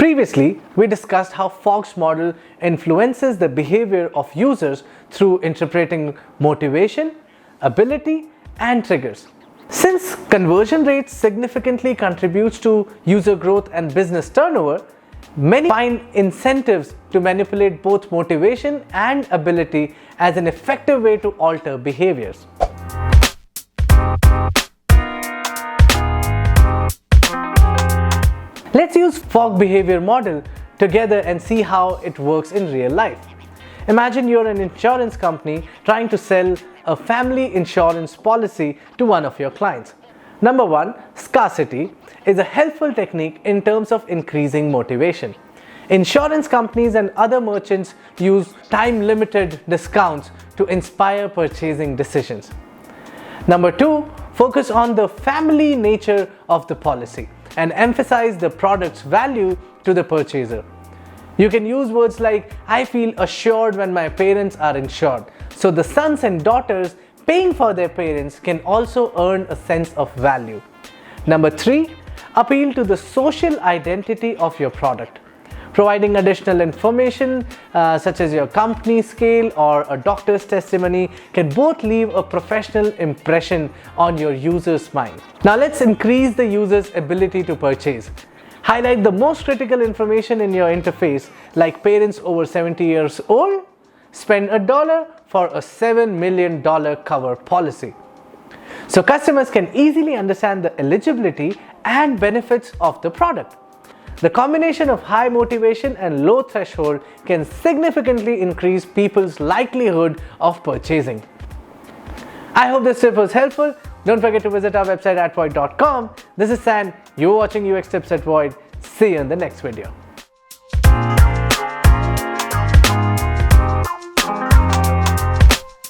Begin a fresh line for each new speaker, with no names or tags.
Previously, we discussed how Fogg's model influences the behavior of users through interpreting motivation, ability, and triggers. Since conversion rates significantly contributes to user growth and business turnover, many find incentives to manipulate both motivation and ability as an effective way to alter behaviors. Let's use Fogg behavior model together and see how it works in real life. Imagine you're an insurance company trying to sell a family insurance policy to one of your clients. Number one, scarcity is a helpful technique in terms of increasing motivation. Insurance companies and other merchants use time-limited discounts to inspire purchasing decisions. Number two, focus on the family nature of the policy and emphasize the product's value to the purchaser. You can use words like, "I feel assured when my parents are insured," so the sons and daughters paying for their parents can also earn a sense of value. Number three, appeal to the social identity of your product. Providing additional information such as your company scale or a doctor's testimony can both leave a professional impression on your user's mind. Now let's increase the user's ability to purchase. Highlight the most critical information in your interface, like parents over 70 years old, spend $1 for a $7 million cover policy. So customers can easily understand the eligibility and benefits of the product. The combination of high motivation and low threshold can significantly increase people's likelihood of purchasing. I hope this tip was helpful. Don't forget to visit our website at void.com. This is Sam. You're watching UX Tips at Void. See you in the next video.